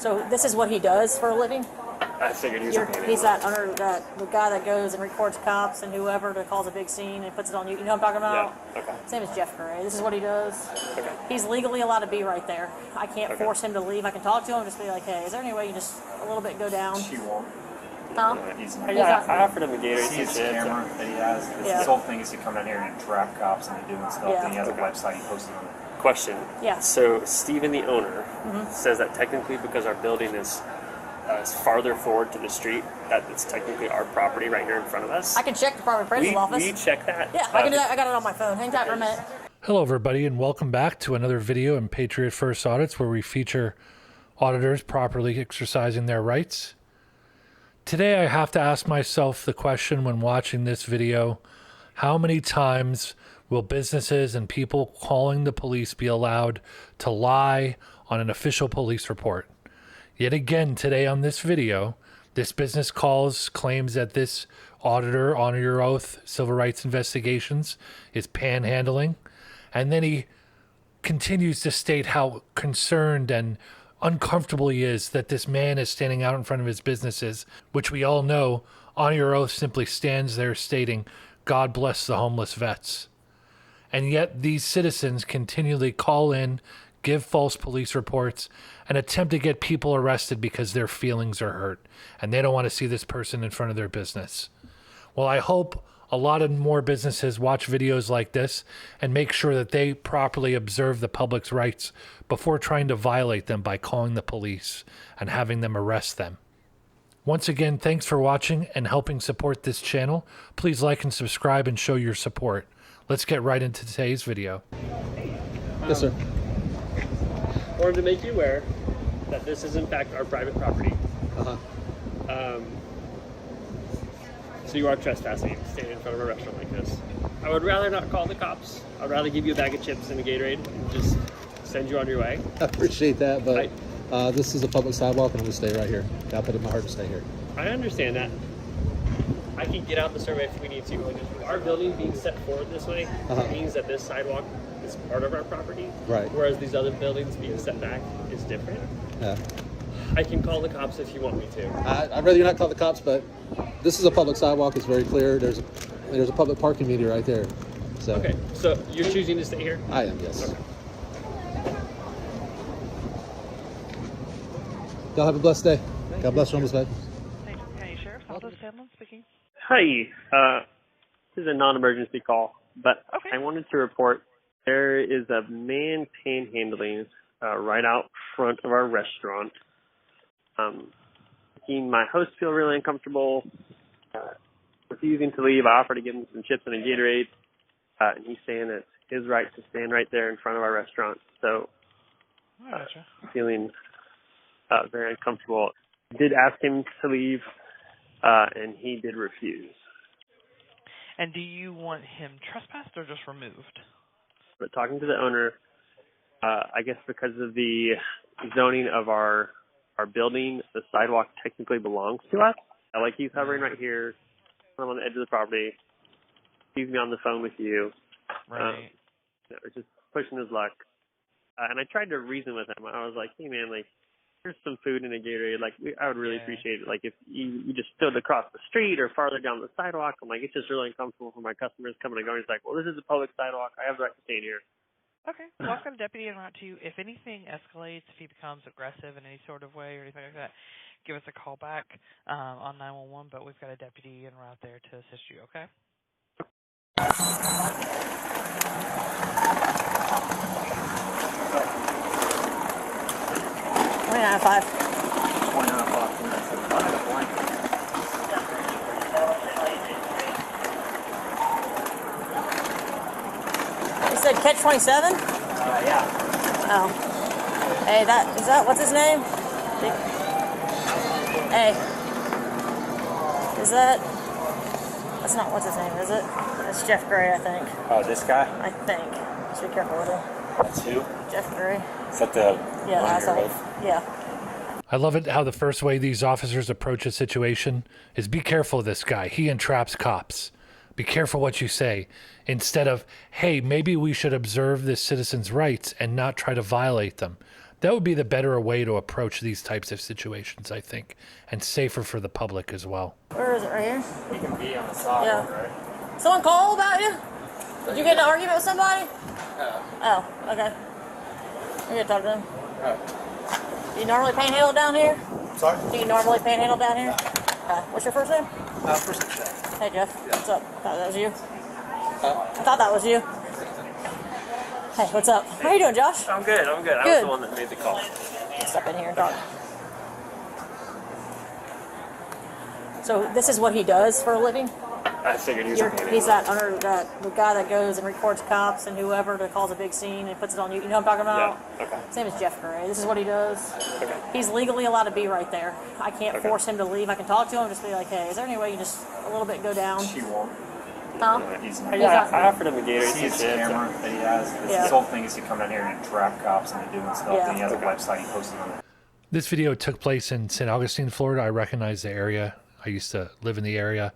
So this is what he does for a living? I figured he was a panhandler. He's the guy that goes and records cops and whoever to cause a big scene and puts it on you. You know what I'm talking about? Yeah, okay. His name is Jeff Gray. This is what he does. Okay. He's legally allowed to be right there. I can't force him to leave. I can talk to him and just be like, hey, is there any way you just a little bit go down? She won't. Huh? I offered him a Gatorade. See his camera that he has. His whole thing is to come down here and trap cops and doing stuff. Yeah. And he has a website he posts on it. Question. Yeah. So Steven, the owner, says that technically because our building is farther forward to the street, that it's technically our property right here in front of us. I can check the Department of Appraisal office. Will you check that? Yeah, I can do that. I got it on my phone. Hang tight for a minute. Hello everybody and welcome back to another video in Patriot First Audits where we feature auditors properly exercising their rights. Today I have to ask myself the question when watching this video, how many times will businesses and people calling the police be allowed to lie on an official police report? Yet again today on this video, this business claims that this auditor, honor your oath, civil rights investigations, is panhandling. And then he continues to state how concerned and uncomfortable he is that this man is standing out in front of his businesses, which we all know, honor your oath simply stands there stating, God bless the homeless vets. And yet these citizens continually call in, give false police reports, and attempt to get people arrested because their feelings are hurt and they don't want to see this person in front of their business. Well, I hope a lot of more businesses watch videos like this and make sure that they properly observe the public's rights before trying to violate them by calling the police and having them arrest them. Once again, thanks for watching and helping support this channel. Please like and subscribe and show your support. Let's get right into today's video. Yes, sir. Wanted to make you aware that this is in fact our private property. So you are trespassing, standing in front of a restaurant like this. I would rather not call the cops. I'd rather give you a bag of chips and a Gatorade and just send you on your way. I appreciate that, but this is a public sidewalk and I'm going to stay right here. I'll put it in my heart to stay here. I understand that. I can get out the survey if we need to. Our building being set forward this way means that this sidewalk is part of our property. Right. Whereas these other buildings being set back is different. Yeah. I can call the cops if you want me to. I'd rather you not call the cops, but this is a public sidewalk. It's very clear. There's a public parking meter right there. So. Okay, so you're choosing to stay here? I am, yes. Okay. Y'all have a blessed day. God bless Homeless Vet. County Sheriff, Aldo Sandlin speaking. Hi, this is a non-emergency call, but Okay. I wanted to report there is a man panhandling right out front of our restaurant. Making my host feel really uncomfortable, refusing to leave. I offered to give him some chips and a Gatorade, and he's saying it's his right to stand right there in front of our restaurant. So, feeling very uncomfortable. I did ask him to leave, and he did refuse. And do you want him trespassed or just removed? But talking to the owner, I guess because of the zoning of our building, the sidewalk technically belongs to us. Like he's hovering right here. I'm on the edge of the property. He's me on the phone with you. Right. Just pushing his luck. And I tried to reason with him. I was like, hey man, like, here's some food and a Gatorade. Like, I would really appreciate it. Like, if you just stood across the street or farther down the sidewalk. I'm like, it's just really uncomfortable for my customers coming and going. He's like, well, this is a public sidewalk. I have the right to stand here. Okay. Well, I've got a deputy en route to you. If anything escalates, if he becomes aggressive in any sort of way or anything like that, give us a call back on 911. But we've got a deputy en route there to assist you, okay? $29.05. You said catch 27? Yeah. Oh. Hey, what's his name? Hey. That's not what's his name, is it? It's Jeff Gray, I think. Oh, this guy? I think. Just be careful with him. That's who? Jeff Gray. Is that the Yeah, one that's you're all. with? Yeah. I love it how the first way these officers approach a situation is be careful of this guy. He entraps cops. Be careful what you say. Instead of, hey, maybe we should observe this citizen's rights and not try to violate them. That would be the better way to approach these types of situations, I think, and safer for the public as well. Where is it? Right here? You can be on the sidewalk, Yeah. right? Someone call about you? Did you get in an argument with somebody? Oh, okay. We're gonna talk to them. Do you normally panhandle down here? Sorry? Do you normally panhandle down here? What's your first name? First name Jeff. Hey, Jeff. What's up? Thought that was you. I thought that was you. Hey, what's up? How are you doing, Josh? I'm good. I was Good. the one that made the call. Step in here and talk. So this is what he does for a living? I figured he was a He's the guy that goes and records cops and whoever that calls a big scene and puts it on you. You know what I'm talking about? Yeah. Okay. His name is Jeff Gray. This is what he does. Okay. He's legally allowed to be right there. I can't Okay. force him to leave. I can talk to him and just be like, hey, is there any way you just a little bit go down? She won't. Huh? He's I offered him a Gatorade. See his camera that he has. Yeah. His whole thing is to come down here and trap cops and they're doing stuff. Yeah. And he has a website he posted on it. This video took place in St. Augustine, Florida. I recognize the area. I used to live in the area.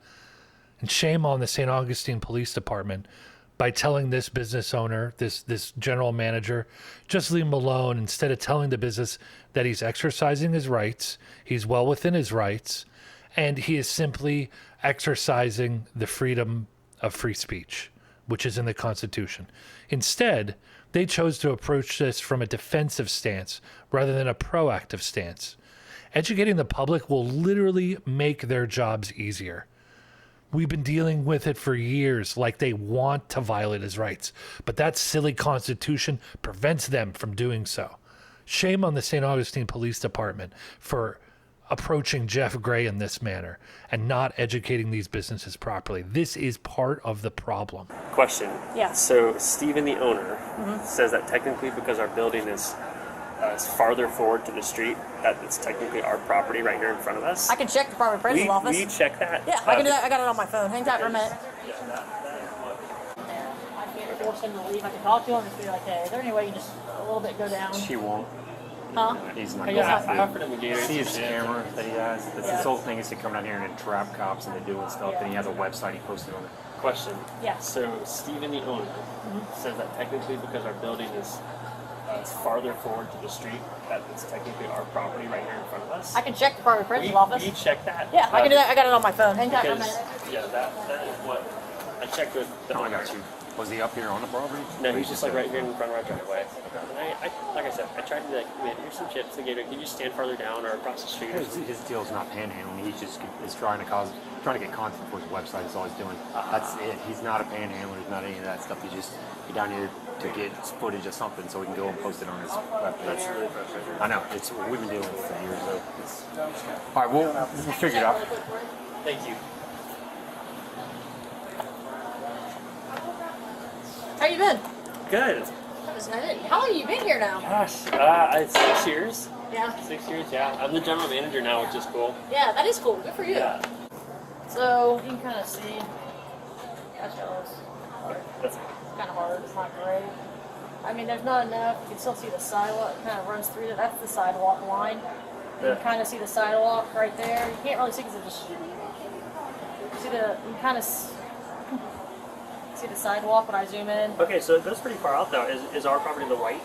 And shame on the St. Augustine Police Department by telling this business owner, this general manager, just leave him alone instead of telling the business that he's exercising his rights, he's well within his rights, and he is simply exercising the freedom of free speech, which is in the Constitution. Instead, they chose to approach this from a defensive stance rather than a proactive stance. Educating the public will literally make their jobs easier. We've been dealing with it for years, like they want to violate his rights, but that silly Constitution prevents them from doing so. Shame on the St. Augustine Police Department for approaching Jeff Gray in this manner and not educating these businesses properly. This is part of the problem. Question. Yeah. So Steven, the owner, says that technically because our building is farther forward to the street, that it's technically our property right here in front of us. I can check the Department of Appraisal office. Will you check that? Yeah, I can do that. I got it on my phone. Hang tight for a minute. I can't force him to leave. I can talk to him and just be like, hey, is there any way you just a little bit go down? She won't. Huh? He's not I going offered to. him a Gatorade. See his camera that he has. Yeah. His whole thing is to come down here and trap cops and they're doing stuff. Yeah. And he has a website he posted on it. Question. Yeah. So Steven, the owner, says that technically because our building is farther forward to the street, that it's technically our property right here in front of us. I can check the Department of Will Appraisal you, office. will you check that? Yeah, I can do that. I got it on my phone. Hang tight for a Because, minute. yeah, that is what I checked with the owner. Was he up here on the property? No, he's just like right here in front of our driveway. And I like I said, I tried to be like, man, here's some chips. Can you just stand farther down or across the street? Or something? His deal's not panhandling. He's just is trying to get content for his website. Is all he's doing. That's it. He's not a panhandler. He's not any of that stuff. He's just down here to get footage of something so he can go and post it on his webpage. That's really frustrating. I know. We've been dealing with it for years though. All right, we'll figure it out. Thank you. How you been? Good. How long have you been here now? Gosh, it's 6 years. Yeah. 6 years, yeah. I'm the general manager now, which is cool. Yeah, that is cool. Good for you. Yeah. So you can kind of see. That's jealous. That's It's kind of hard. It's not great. I mean, there's not enough. You can still see the sidewalk. It kind of runs through there. That's the sidewalk line. You Yeah. can kind of see the sidewalk right there. You can't really see because it just. You can kind of see the sidewalk when I zoom in. okay. So that's pretty far out though. Is our property the white?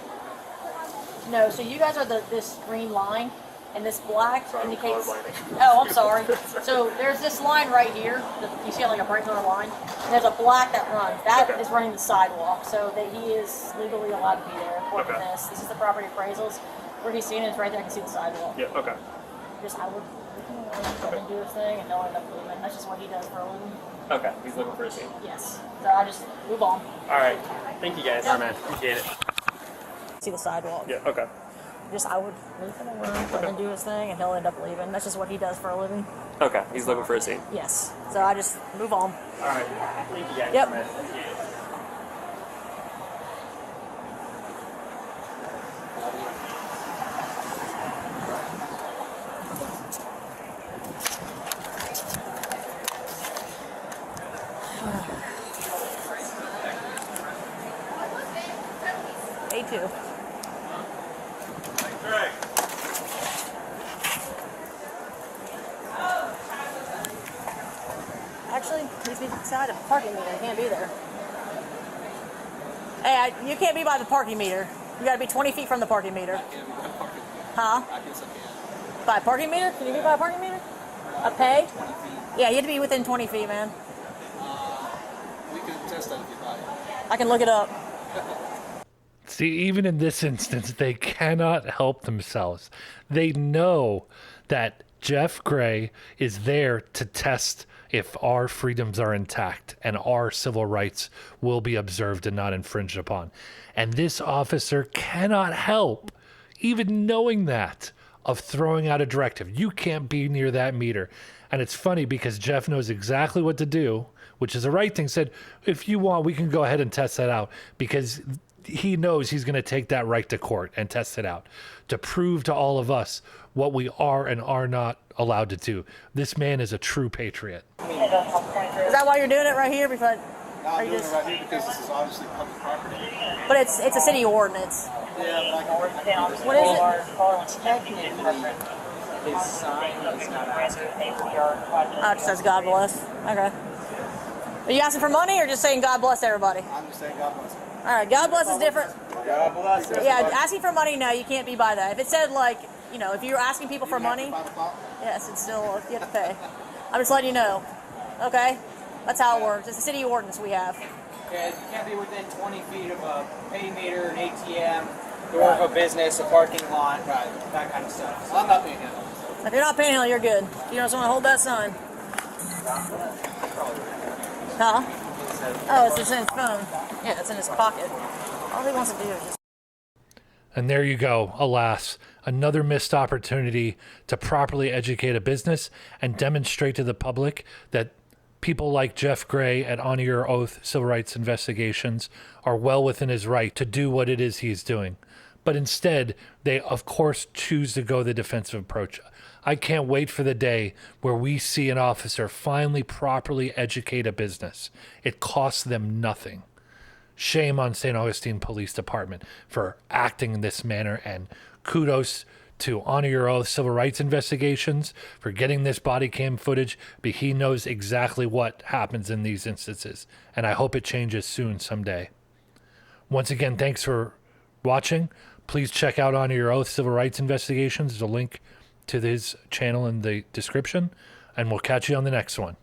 No, so you guys are this green line, and this black Sorry, I'm indicates. colorblind. Oh, I'm sorry. So there's this line right here. You see like a bright color line, and there's a black that runs. That Okay. is running the sidewalk, so that he is legally allowed to be there according to Okay. this. This is the property appraisals. Where he's seeing it, it's right there. I can see the sidewalk. Yeah. Okay. I would let him do his thing, and they'll end up leaving. That's just what he does for a living. Okay. He's looking for a scene. Yes. So I just move on. All right. Thank you guys. Yeah. All right, man. Appreciate it. See the sidewalk. Yeah. Okay. I would leave him alone, let him do his thing, and he'll end up leaving. That's just what he does for a living. Okay. He's looking for a scene. Yes. So I just move on. All right. Thank you guys. Yep. Man. Appreciate it. A2. Actually, he's beside a parking meter. He can't be there. Hey, you can't be by the parking meter. You gotta be 20 feet from the parking meter. Huh? I guess I can. By a parking meter? Can you be by a parking meter? A pay? 20 feet. Yeah, you have to be within 20 feet, man. We can test that if you'd like. I can look it up. See, even in this instance, they cannot help themselves. They know that Jeff Gray is there to test if our freedoms are intact and our civil rights will be observed and not infringed upon. And this officer cannot help, even knowing that, of throwing out a directive. You can't be near that meter. And it's funny because Jeff knows exactly what to do, which is the right thing. Said, if you want, we can go ahead and test that out, because he knows he's going to take that right to court and test it out to prove to all of us what we are and are not allowed to do. This man is a true patriot. Is that why you're doing it right here? Because No, I'm doing it right here because this is obviously public property. But it's a city ordinance. Yeah, but I can do this. What is it? Technically, his sign is not asking for Oh, it just says God bless. Okay. Are you asking for money or just saying God bless everybody? I'm just saying God bless. All right, God bless is different. God bless. Yeah, asking for money, no, you can't be by that. If it said like, if you're asking people for money, yes, it's still, you have to pay. I'm just letting you know. Okay? That's how it works. It's a city ordinance we have. Okay, you can't be within 20 feet of a pay meter, an ATM, door of a business, a parking lot, that kind of stuff. So I'm not paying him. If you're not panhandling, you're good. You just want to hold that sign. Huh? Oh, it's in his phone. Yeah, it's in his pocket. All he wants to do is just... And there you go. Alas, another missed opportunity to properly educate a business and demonstrate to the public that people like Jeff Gray at Honor Your Oath Civil Rights Investigations are well within his right to do what it is he's doing. But instead, they, of course, choose to go the defensive approach. I can't wait for the day where we see an officer finally properly educate a business. It costs them nothing. Shame on St. Augustine Police Department for acting in this manner, and kudos to Honor Your Oath Civil Rights Investigations for getting this body cam footage, but he knows exactly what happens in these instances, and I hope it changes soon someday. Once again, thanks for watching. Please check out Honor Your Oath Civil Rights Investigations. There's a link to his channel in the description, and we'll catch you on the next one.